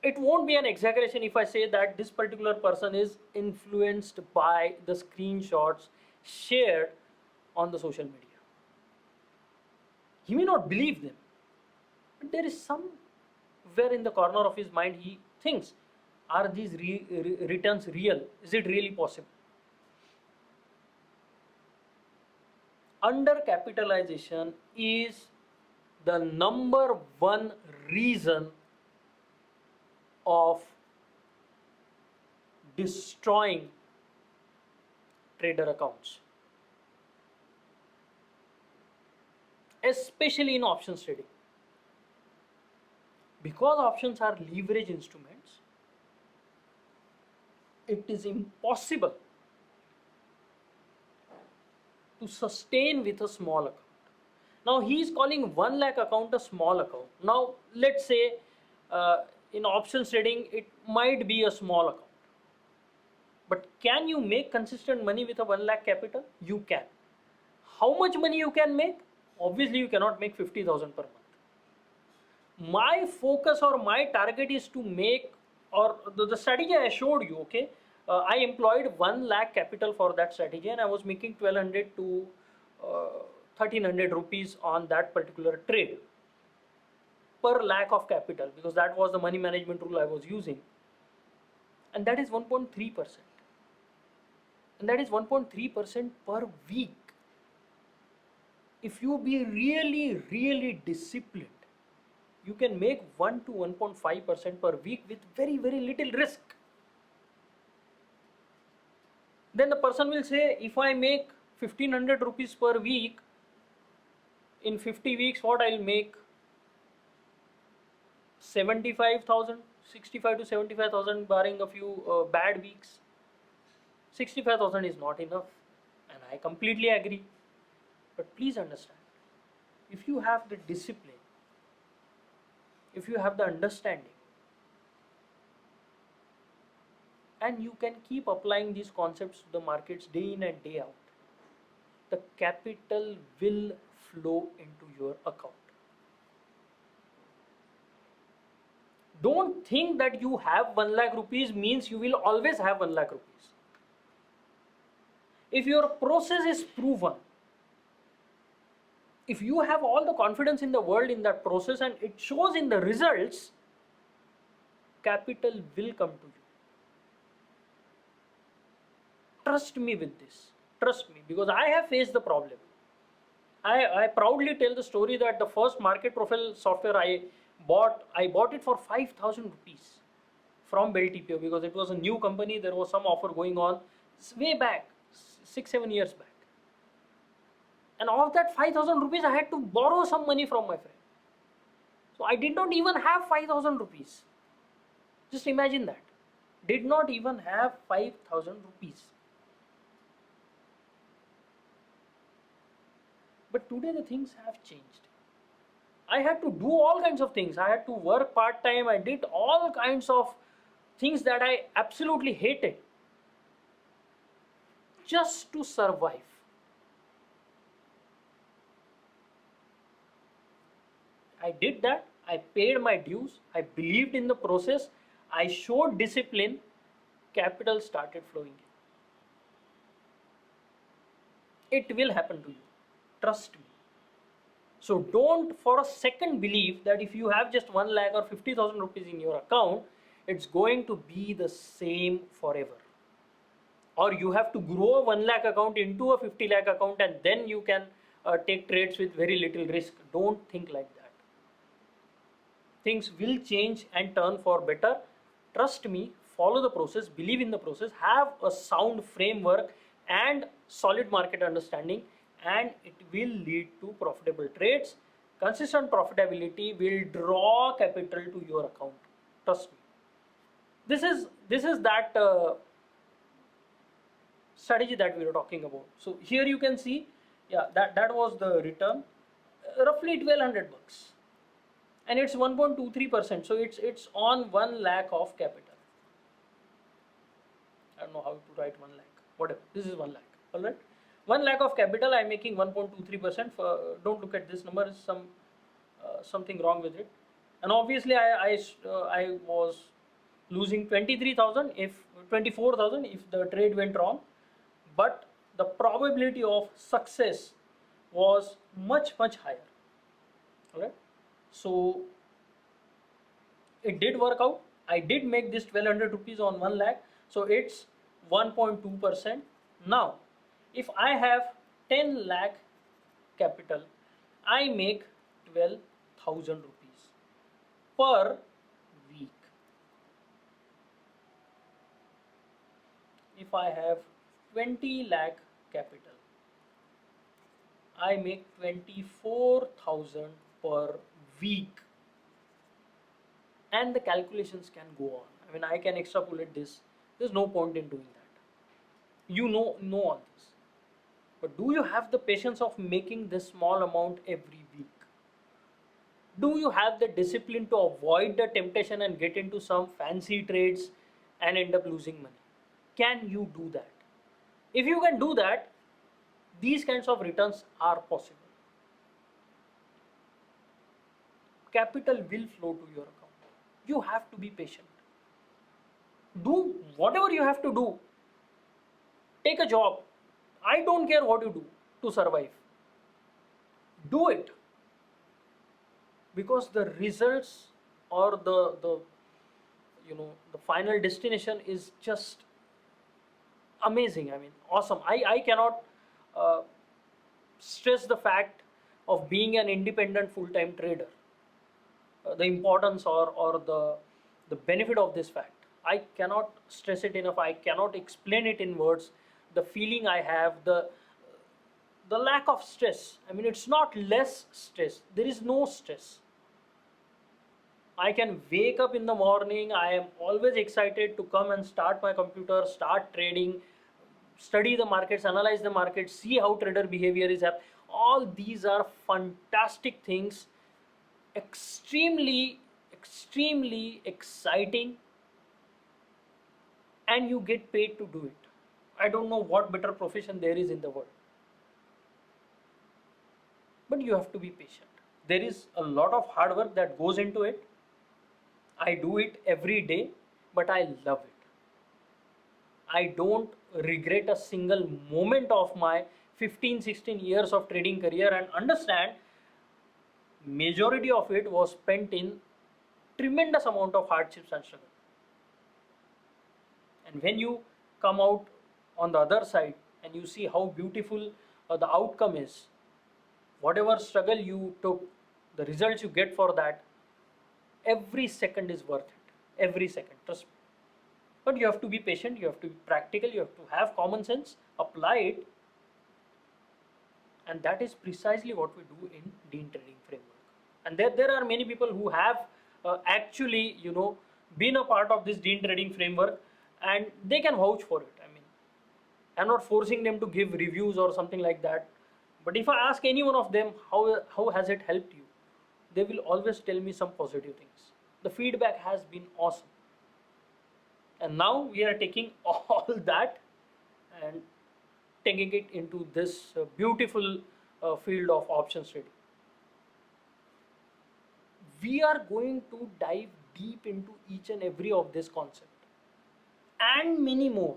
It won't be an exaggeration if I say that this particular person is influenced by the screenshots shared on the social media. He may not believe them, but there is somewhere in the corner of his mind he thinks, are these returns real? Is it really possible? Undercapitalization is the number one reason of destroying trader accounts, especially in options trading. Because options are leverage instruments, it is impossible to sustain with a small account. Now he is calling 1 lakh account a small account. Now let's say in options trading it might be a small account. But can you make consistent money with a 1 lakh capital? You can. How much money you can make? Obviously you cannot make 50,000 per month. My focus or my target is to make, or the strategy I showed you, okay? I employed 1 lakh capital for that strategy and I was making 1200 to 1300 rupees on that particular trade per lakh of capital, because that was the money management rule I was using, and that is 1.3%, and that is 1.3% per week. If you be really disciplined, you can make 1 to 1.5% per week with very little risk. Then the person will say, if I make 1500 rupees per week, in 50 weeks what I'll make? 75,000, 65 to 75,000 barring a few bad weeks. 65,000 is not enough, and I completely agree. But please understand, if you have the discipline, if you have the understanding, and you can keep applying these concepts to the markets day in and day out, the capital will flow into your account. Don't think that you have 1 lakh rupees means you will always have 1 lakh rupees. If your process is proven, if you have all the confidence in the world in that process and it shows in the results, capital will come to you. Trust me with this. Trust me, because I have faced the problem. I proudly tell the story that the first market profile software I bought it for 5,000 rupees from Bell TPO, because it was a new company. There was some offer going on way back, 6-7 years back. And of that 5,000 rupees, I had to borrow some money from my friend. So I did not even have 5,000 rupees. Just imagine that. Did not even have 5,000 rupees. But today the things have changed. I had to do all kinds of things. I had to work part-time. I did all kinds of things that I absolutely hated just to survive. I did that. I paid my dues. I believed in the process. I showed discipline. Capital started flowing in. It will happen to you. Trust me. So don't for a second believe that if you have just 1 lakh or 50,000 rupees in your account, it's going to be the same forever. Or you have to grow a 1 lakh account into a 50 lakh account and then you can take trades with very little risk. Don't think like that. Things will change and turn for better. Trust me, follow the process, believe in the process, have a sound framework and solid market understanding, and it will lead to profitable trades. consistent profitability will draw capital to your account. Trust me. This is that strategy that we were talking about. So here you can see, yeah, that was the return, roughly 1200 bucks, and it's 1.23%. So it's on 1 lakh of capital. I don't know how to write 1 lakh. Whatever. This is 1 lakh. All right. 1 lakh of capital. I'm making 1.23%. Don't look at this number. Something wrong with it. And obviously, I was losing 23,000 if 24,000 if the trade went wrong. But the probability of success was much higher. All right. So it did work out. I did make this 1200 rupees on 1 lakh. So it's 1.2%. Now, if I have 10 lakh capital, I make 12,000 rupees per week. If I have 20 lakh capital, I make 24,000 per week. And the calculations can go on. I mean, I can extrapolate this. There's no point in doing that. You know all this. But do you have the patience of making this small amount every week? Do you have the discipline to avoid the temptation and get into some fancy trades and end up losing money? Can you do that? If you can do that, these kinds of returns are possible. Capital will flow to your account. You have to be patient. Do whatever you have to do. Take a job. I don't care what you do to survive. Do it. Because the results or the final destination is just amazing. I mean, awesome. I cannot stress the fact of being an independent full-time trader. The importance or the benefit of this fact. I cannot stress it enough. I cannot explain it in words. The feeling I have, the lack of stress. I mean, it's not less stress. There is no stress. I can wake up in the morning. I am always excited to come and start my computer, start trading, study the markets, analyze the markets, see how trader behavior is happening. All these are fantastic things. Extremely exciting, and you get paid to do it. I don't know what better profession there is in the world. But you have to be patient. There is a lot of hard work that goes into it. I do it every day, but I love it. I don't regret a single moment of my 15-16 years of trading career, and understand majority of it was spent in tremendous amount of hardships and struggle. And when you come out on the other side and you see how beautiful the outcome is, whatever struggle you took, the results you get for that, every second is worth it. Every second, trust me. But you have to be patient, you have to be practical, you have to have common sense, apply it. And that is precisely what we do in Dean Trading Framework. And there are many people who have actually, been a part of this Dean Trading Framework, and they can vouch for it. I mean, I'm not forcing them to give reviews or something like that. But if I ask any one of them, how has it helped you? They will always tell me some positive things. The feedback has been awesome. And now we are taking all that and taking it into this beautiful field of options trading. We are going to dive deep into each and every of this concept and many more.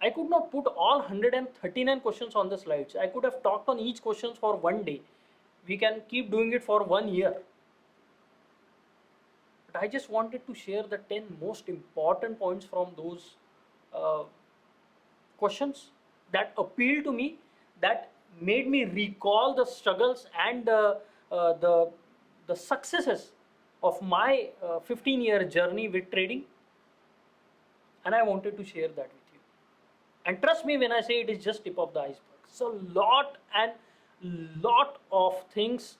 I could not put all 139 questions on the slides. I could have talked on each question for one day. We can keep doing it for 1 year. But I just wanted to share the 10 most important points from those questions that appealed to me, that made me recall the struggles and the successes of my 15-year journey with trading, and I wanted to share that with you. And trust me when I say it is just tip of the iceberg. So lot of things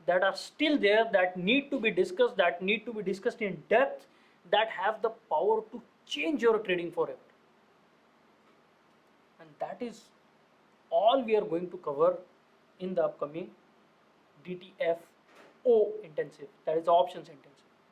that are still there, that need to be discussed, that need to be discussed in depth, that have the power to change your trading forever. And that is all we are going to cover in the upcoming DTFO intensive, that is options intensive.